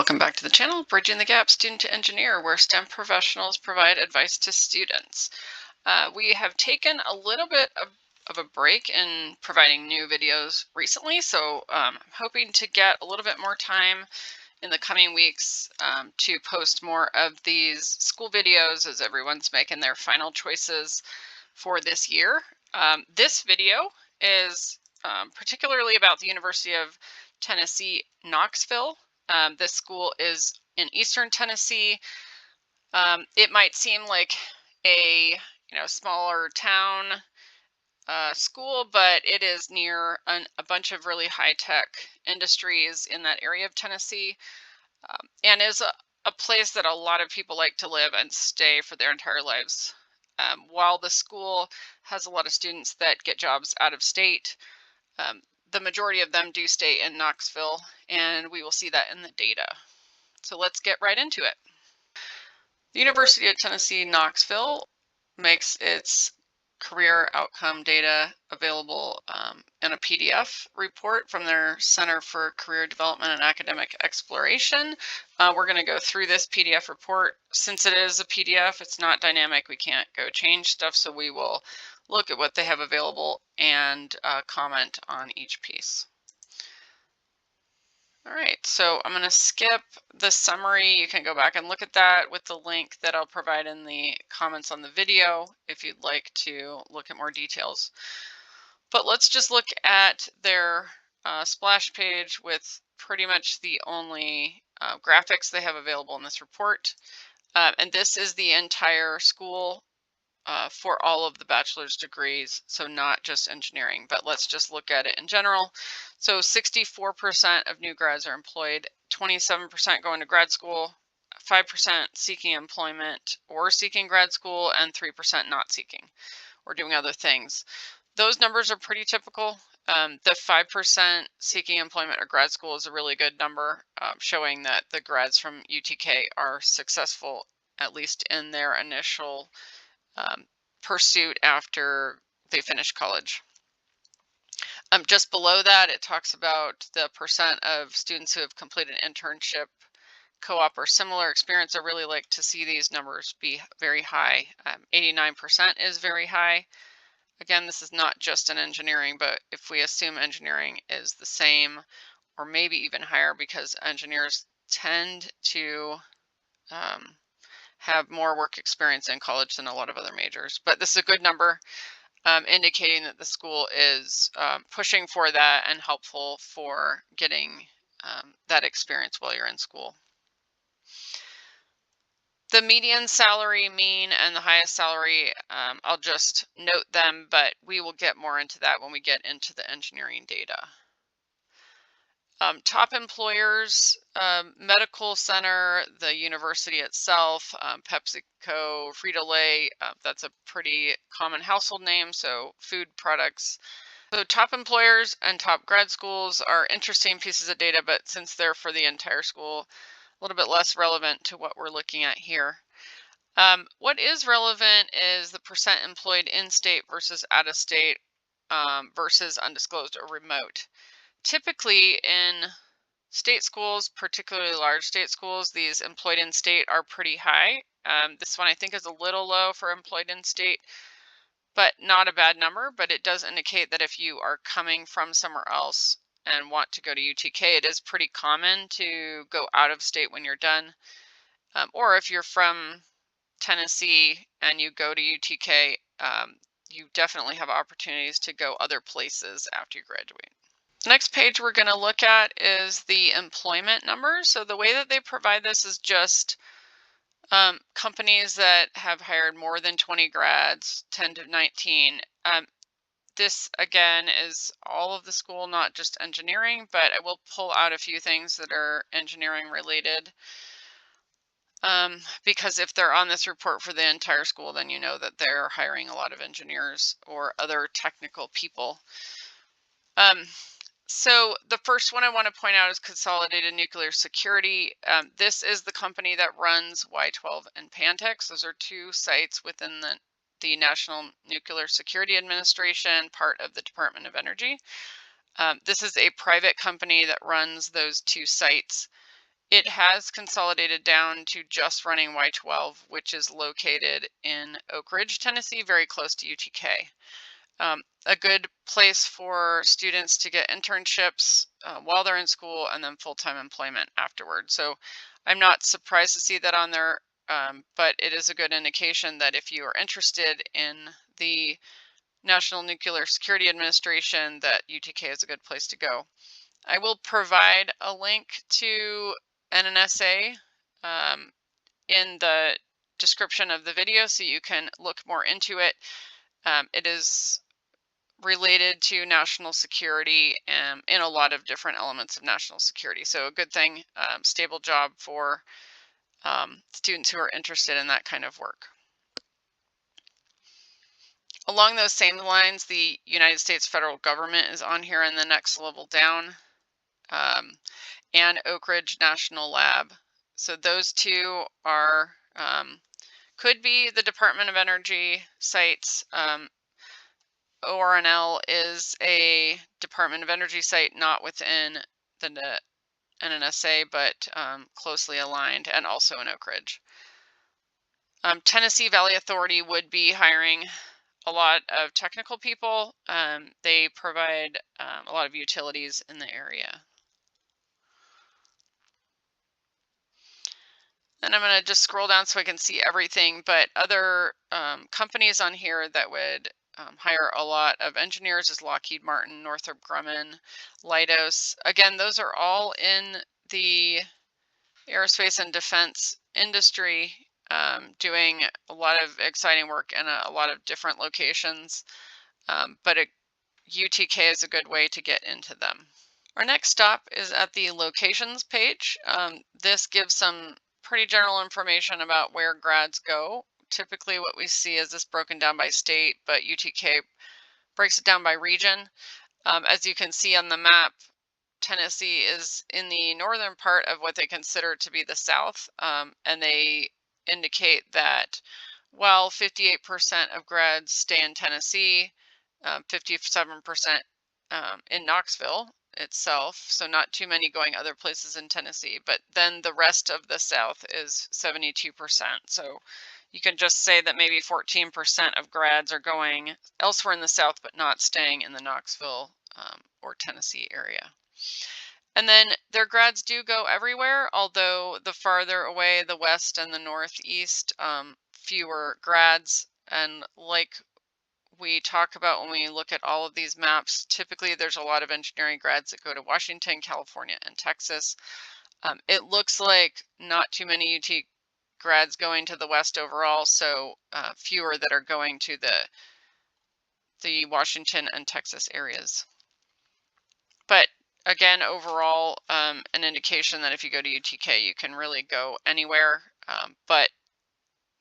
Welcome back to the channel, Bridging the Gap Student to Engineer, where STEM professionals provide advice to students. We have taken a little bit of a break in providing new videos recently, so I'm hoping to get a little bit more time in the coming weeks to post more of these school videos as everyone's making their final choices for this year. This video is particularly about the University of Tennessee, Knoxville. This school is in Eastern Tennessee. It might seem like a smaller town school, but it is near a bunch of really high-tech industries in that area of Tennessee, and is a place that a lot of people like to live and stay for their entire lives. While the school has a lot of students that get jobs out of state, um, the majority of them do stay in Knoxville, and we will see that in the data. So let's get right into it. The University of Tennessee, Knoxville makes its career outcome data available in a PDF report from their Center for Career Development and Academic Exploration. We're going to go through this PDF report. Since it is a PDF, it's not dynamic. We can't go change stuff, so we will look at what they have available and comment on each piece. All right, so I'm going to skip the summary. You can go back and look at that with the link that I'll provide in the comments on the video if you'd like to look at more details. But let's just look at their splash page with pretty much the only graphics they have available in this report. And this is the entire school for all of the bachelor's degrees, so not just engineering, but let's just look at it in general. So 64% of new grads are employed, 27% going to grad school, 5% seeking employment or seeking grad school, and 3% not seeking or doing other things. Those numbers are pretty typical. The 5% seeking employment or grad school is a really good number, showing that the grads from UTK are successful, at least in their initial pursuit after they finish college. Just below that, it talks about the percent of students who have completed an internship, co-op, or similar experience. I really like to see these numbers be very high. 89% is very high. Again, this is not just in engineering, but if we assume engineering is the same or maybe even higher, because engineers tend to have more work experience in college than a lot of other majors. But this is a good number, indicating that the school is pushing for that and helpful for getting that experience while you're in school. The median salary, mean, and the highest salary, I'll just note them, but we will get more into that when we get into the engineering data. Top employers, medical center, the university itself, PepsiCo, Frito-Lay, that's a pretty common household name, so food products. So top employers and top grad schools are interesting pieces of data, but since they're for the entire school, a little bit less relevant to what we're looking at here. What is relevant is the percent employed in state versus out of state versus undisclosed or remote. Typically in state schools, particularly large state schools, these employed in state are pretty high. This one I think is a little low for employed in state, but not a bad number. But it does indicate that if you are coming from somewhere else and want to go to UTK, it is pretty common to go out of state when you're done. Or if you're from Tennessee and you go to UTK, you definitely have opportunities to go other places after you graduate. The next page we're going to look at is the employment numbers. So the way that they provide this is just companies that have hired more than 20 grads, 10 to 19. This again is all of the school, not just engineering, but I will pull out a few things that are engineering related. Because if they're on this report for the entire school, then you know that they're hiring a lot of engineers or other technical people. So the first one I want to point out is Consolidated Nuclear Security. This is the company that runs Y-12 and Pantex. Those are two sites within the National Nuclear Security Administration, part of the Department of Energy. This is a private company that runs those two sites. It has consolidated down to just running Y12, which is located in Oak Ridge, Tennessee, very close to UTK. A good place for students to get internships while they're in school and then full-time employment afterward. So I'm not surprised to see that on there, but it is a good indication that if you are interested in the National Nuclear Security Administration, that UTK is a good place to go. I will provide a link to NNSA in the description of the video so you can look more into it. It is related to national security in a lot of different elements of national security. So a good thing, stable job for students who are interested in that kind of work. Along those same lines, the United States federal government is on here in the next level down, and Oak Ridge National Lab. So those two are, could be the Department of Energy sites. ORNL is a Department of Energy site, not within the NNSA, but closely aligned, and also in Oak Ridge. Tennessee Valley Authority would be hiring a lot of technical people. They provide a lot of utilities in the area. And I'm going to just scroll down so I can see everything, but other companies on here that would hire a lot of engineers is Lockheed Martin, Northrop Grumman, Leidos. Again, those are all in the aerospace and defense industry, doing a lot of exciting work in a lot of different locations, but UTK is a good way to get into them. Our next stop is at the locations page. This gives some pretty general information about where grads go. Typically what we see is this broken down by state, but UTK breaks it down by region. As you can see on the map, Tennessee is in the northern part of what they consider to be the South, and they indicate that while 58% of grads stay in Tennessee, 57% in Knoxville itself, so not too many going other places in Tennessee, but then the rest of the South is 72%. So you can just say that maybe 14% of grads are going elsewhere in the South, but not staying in the Knoxville or Tennessee area. And then their grads do go everywhere, although the farther away, the west and the northeast, fewer grads. And like we talk about when we look at all of these maps, typically there's a lot of engineering grads that go to Washington, California, and Texas. It looks like not too many UT grads going to the west overall, so fewer that are going to the Washington and Texas areas. But again, overall, an indication that if you go to UTK, you can really go anywhere, but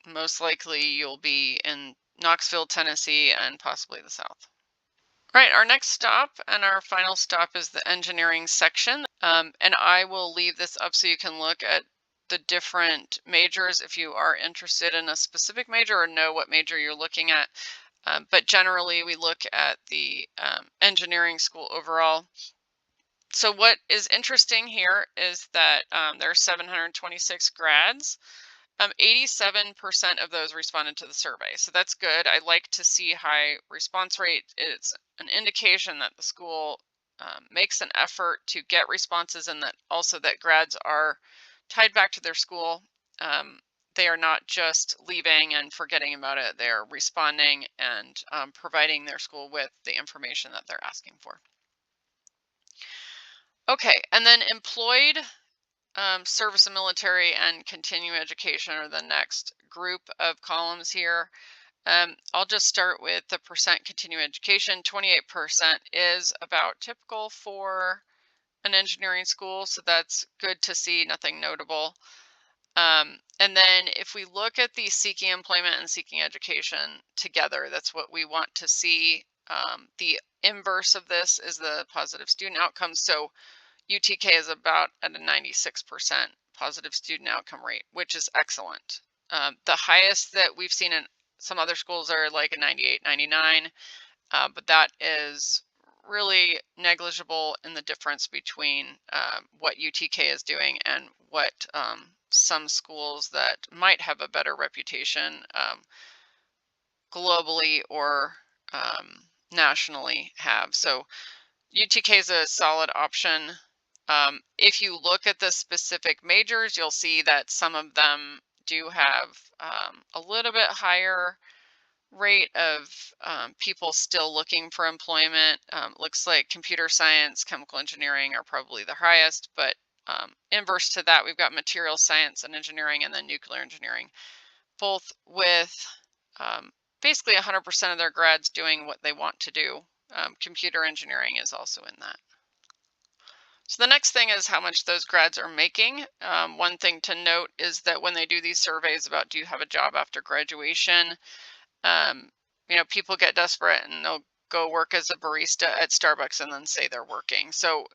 most likely you'll be in Knoxville, Tennessee, and possibly the South. All right, our next stop and our final stop is the engineering section. And I will leave this up so you can look at the different majors if you are interested in a specific major or know what major you're looking at. But generally, we look at the engineering school overall. So what is interesting here is that there are 726 grads. 87% of those responded to the survey. So that's good. I like to see high response rate. It's an indication that the school makes an effort to get responses, and that also that grads are tied back to their school. They are not just leaving and forgetting about it. They are responding and providing their school with the information that they're asking for. Okay, and then employed, service and military, and continuing education are the next group of columns here. I'll just start with the percent continuing education. 28% is about typical for an engineering school, so that's good to see, nothing notable. And then if we look at the seeking employment and seeking education together, that's what we want to see. The inverse of this is the positive student outcomes. So UTK is about at a 96% positive student outcome rate, which is excellent. The highest that we've seen in some other schools are like a 98, 99, but that is really negligible in the difference between what UTK is doing and what some schools that might have a better reputation globally or nationally have. So UTK is a solid option. If you look at the specific majors, you'll see that some of them do have a little bit higher rate of people still looking for employment. Looks like computer science, chemical engineering are probably the highest, but inverse to that, we've got material science and engineering and then nuclear engineering, both with basically 100% of their grads doing what they want to do. Computer engineering is also in that. So the next thing is how much those grads are making. One thing to note is that when they do these surveys about do you have a job after graduation, people get desperate and they'll go work as a barista at Starbucks and then say they're working. So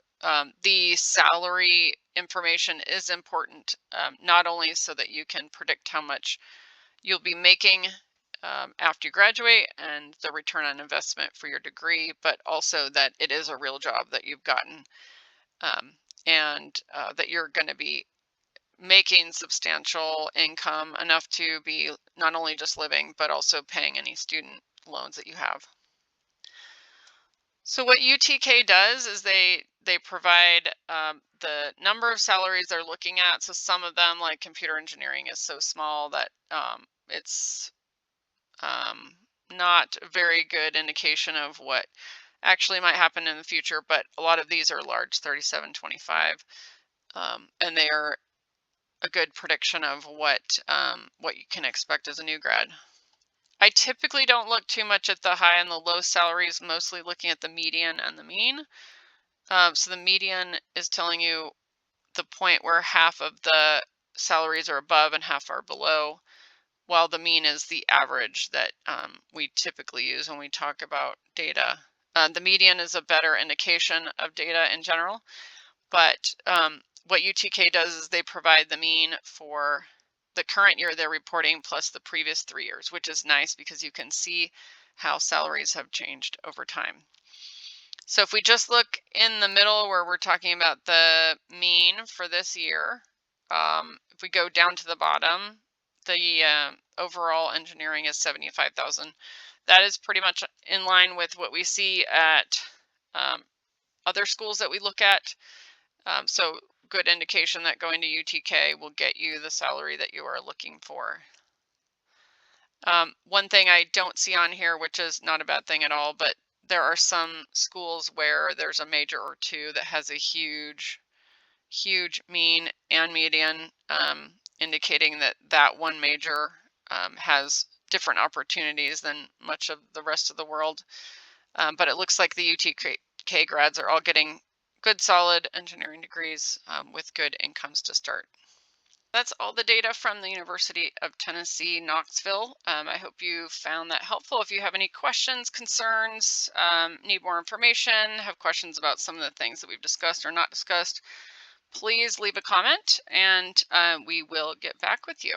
the salary information is important, not only so that you can predict how much you'll be making after you graduate and the return on investment for your degree, but also that it is a real job that you've gotten, and that you're going to be making substantial income enough to be not only just living, but also paying any student loans that you have. So what UTK does is they provide the number of salaries they're looking at. So some of them, like computer engineering, is so small that it's not a very good indication of what actually might happen in the future. But a lot of these are large, 3725, and they are a good prediction of what you can expect as a new grad. I typically don't look too much at the high and the low salaries, mostly looking at the median and the mean. So the median is telling you the point where half of the salaries are above and half are below, while the mean is the average that we typically use when we talk about data. The median is a better indication of data in general, but what UTK does is they provide the mean for the current year they're reporting plus the previous 3 years, which is nice because you can see how salaries have changed over time. So if we just look in the middle where we're talking about the mean for this year, if we go down to the bottom, the overall engineering is 75,000. That is pretty much in line with what we see at other schools that we look at. So good indication that going to UTK will get you the salary that you are looking for. One thing I don't see on here, which is not a bad thing at all, but there are some schools where there's a major or two that has a huge mean and median, indicating that that one major has different opportunities than much of the rest of the world. But it looks like the UTK grads are all getting good solid engineering degrees with good incomes to start. That's all the data from the University of Tennessee, Knoxville. I hope you found that helpful. If you have any questions, concerns, need more information, have questions about some of the things that we've discussed or not discussed, please leave a comment and we will get back with you.